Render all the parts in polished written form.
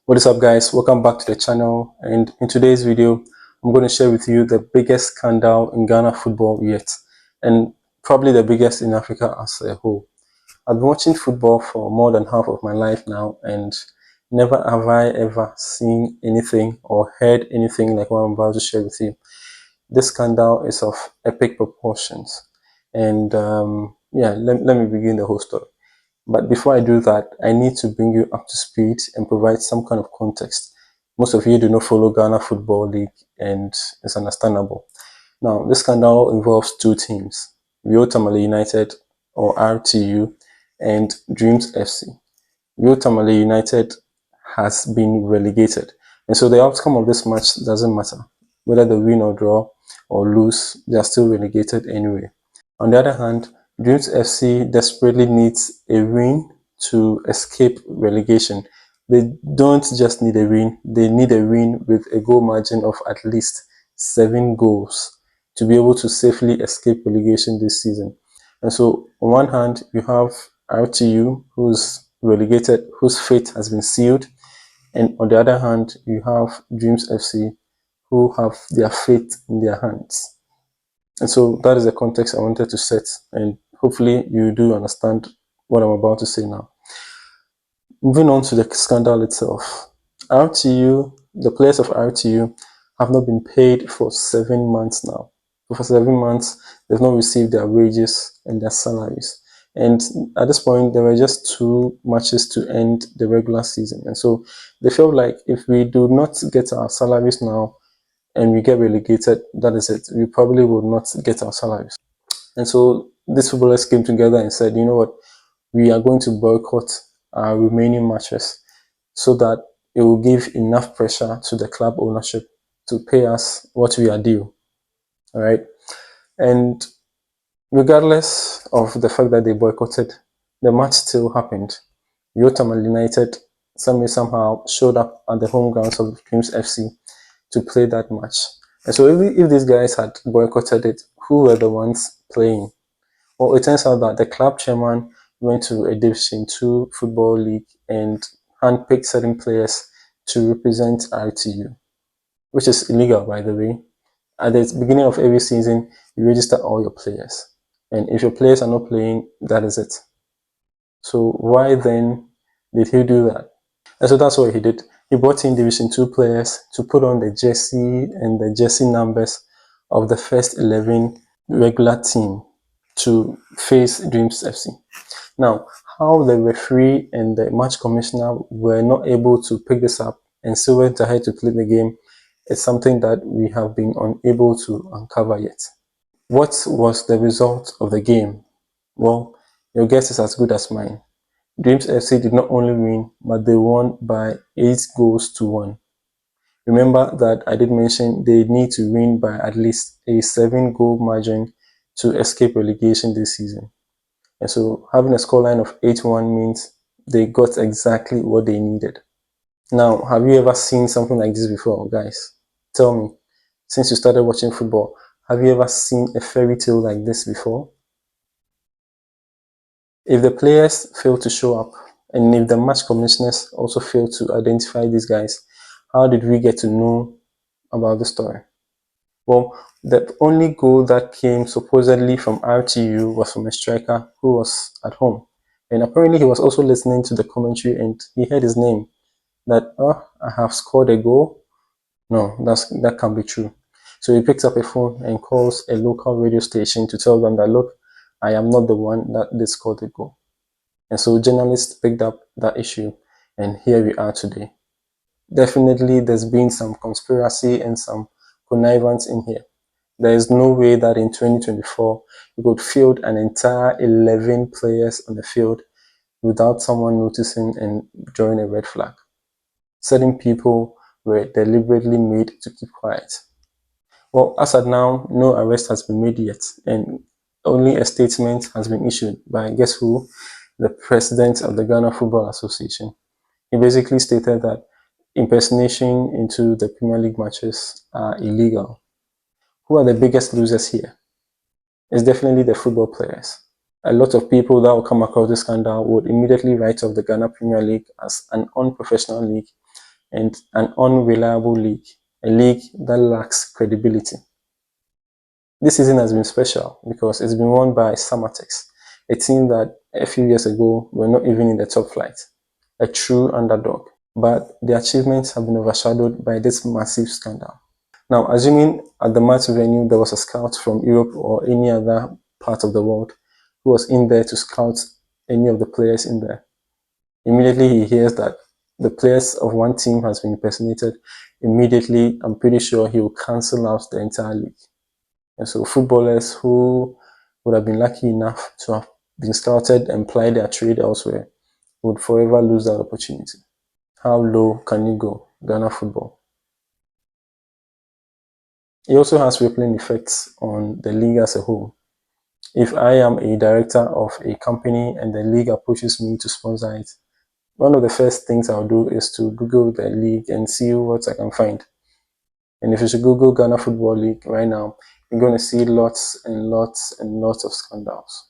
What is up, guys? Welcome back to the channel, and in today's video I'm going to share with you the biggest scandal in Ghana football yet, and probably the biggest in Africa as a whole. I've been watching football for more than half of my life now, and never have I ever seen anything or heard anything like what I'm about to share with you. This scandal is of epic proportions, and let me begin the whole story. But before I do that, I need to bring you up to speed and provide some kind of context. Most of you do not follow Ghana Football League, and it's understandable. Now, this scandal involves two teams, Rio Tamale United, or RTU, and Dreams FC. Rio Tamale United has been relegated, and so the outcome of this match doesn't matter. Whether they win or draw or lose, they are still relegated anyway. On the other hand, Dreams FC desperately needs a win to escape relegation. They don't just need a win, they need a win with a goal margin of at least 7 goals to be able to safely escape relegation this season. And so, on one hand, you have RTU, who's relegated, whose fate has been sealed. And on the other hand, you have Dreams FC, who have their fate in their hands. And so that is the context I wanted to set, and hopefully you do understand what I'm about to say now. Moving on to the scandal itself. RTU, the players of RTU have not been paid for 7 months now. For 7 months, they've not received their wages and their salaries. And at this point, there were just 2 matches to end the regular season. And so they felt like if we do not get our salaries now, and we get relegated, that is it. We probably would not get our salaries. And so these footballers came together and said, you know what, we are going to boycott our remaining matches so that it will give enough pressure to the club ownership to pay us what we are due. All right. And regardless of the fact that they boycotted, the match still happened. Yotamal United somehow showed up at the home grounds of Dreams FC to play that match. And so if these guys had boycotted it, who were the ones playing? Well, it turns out that the club chairman went to a Division 2 football league and handpicked certain players to represent RTU, which is illegal, by the way. At the beginning of every season, you register all your players. And if your players are not playing, that is it. So why then did he do that? And so that's what he did. He brought in Division 2 players to put on the jersey and the jersey numbers of the first 11 regular team to face Dreams FC. Now, how the referee and the match commissioner were not able to pick this up and still went ahead to play the game is something that we have been unable to uncover yet. What was the result of the game? Well, your guess is as good as mine. Dreams FC did not only win, but they won by 8 goals to 1. Remember that I did mention they need to win by at least a 7-goal margin to escape relegation this season. And so having a scoreline of 8-1 means they got exactly what they needed. Now, have you ever seen something like this before, guys? Tell me, since you started watching football, have you ever seen a fairy tale like this before? If the players fail to show up, and if the match commissioners also fail to identify these guys, how did we get to know about the story? Well, the only goal that came supposedly from RTU was from a striker who was at home. And apparently he was also listening to the commentary and he heard his name. That, I have scored a goal? No, that can't be true. So he picks up a phone and calls a local radio station to tell them that, look, I am not the one that did score the goal. And so journalists picked up that issue, and here we are today. Definitely there's been some conspiracy and some connivance in here. There is no way that in 2024 you could field an entire 11 players on the field without someone noticing and drawing a red flag. Certain people were deliberately made to keep quiet. Well, as at now, no arrest has been made yet, and only a statement has been issued by, guess who? The president of the Ghana Football Association. He basically stated that impersonation into the Premier League matches are illegal. Who are the biggest losers here? It's definitely the football players. A lot of people that will come across this scandal would immediately write off the Ghana Premier League as an unprofessional league and an unreliable league, a league that lacks credibility. This season has been special because it's been won by Samatex, a team that a few years ago were not even in the top flight, a true underdog. But the achievements have been overshadowed by this massive scandal. Now, assuming at the match venue there was a scout from Europe or any other part of the world who was in there to scout any of the players in there, immediately he hears that the players of one team has been impersonated, immediately I'm pretty sure he will cancel out the entire league. And so footballers who would have been lucky enough to have been scouted and ply their trade elsewhere would forever lose that opportunity. How low can you go, Ghana football? It also has rippling effects on the league as a whole. If I am a director of a company and the league approaches me to sponsor it, one of the first things I'll do is to Google the league and see what I can find. And if you should Google Ghana Football League right now, you're going to see lots and lots and lots of scandals.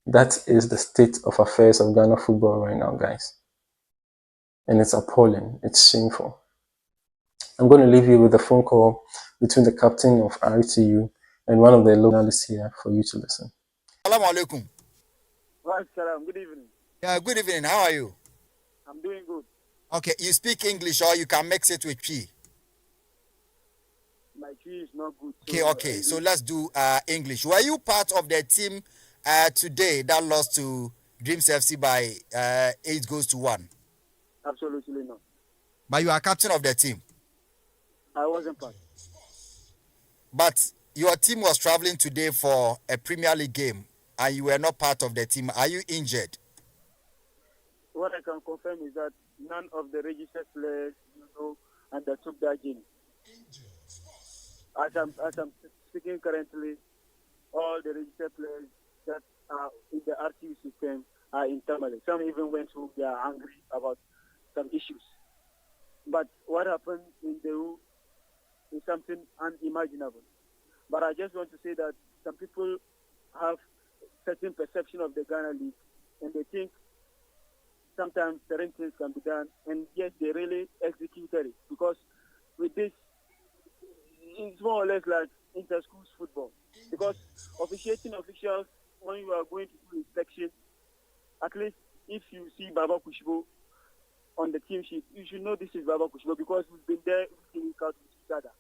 That is the state of affairs of Ghana football right now, guys. And it's appalling. It's shameful. I'm going to leave you with a phone call between the captain of RTU and one of the local journalists here for you to listen. Assalamu alaikum. Salam. Good evening. Yeah, good evening. How are you? I'm doing good. Okay, you speak English or you can mix it with Chi. My tree is not good. Okay. So let's do English. Were you part of the team today that lost to Dreams FC by 8-1? Absolutely not. But you are captain of the team. I wasn't part. But your team was traveling today for a Premier League game and you were not part of the team. Are you injured? What I can confirm is that none of the registered players, undertook that game. As I'm speaking currently, all the registered players that are in the RTU system are in Tamale. Some even went home. They are angry about some issues. But what happened in the is something unimaginable. But I just want to say that some people have certain perception of the Ghana League, and they think sometimes certain things can be done, and yes, they really executed it. Because with this, it's more or less like inter-schools football. Because officiating officials, when you are going to do inspection, at least if you see Baba Kushbo on the team sheet, you should know this is Baba Kushbo because we've been there working out with each other.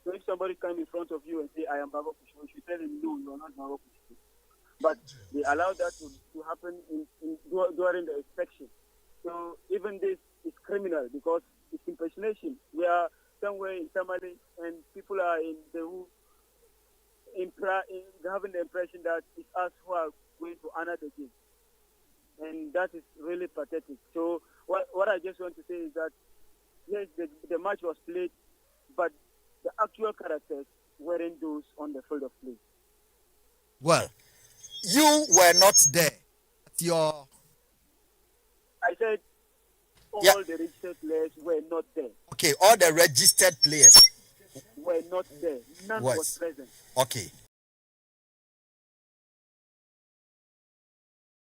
So if somebody comes in front of you and say, I am Baba Kushbo, you should tell him, no, you're not Baba Kushbo. But they allow that to happen during the inspection. So even this is criminal because it's impersonation. We are somewhere in Tamale and people are in the having the impression that it's us who are going to honor the game. And that is really pathetic. So what I just want to say is that, yes, the match was played, but the actual characters weren't those on the field of play. Well, you were not there. I said all the registered players were not there. Okay, all the registered players were not there. None was present. Okay.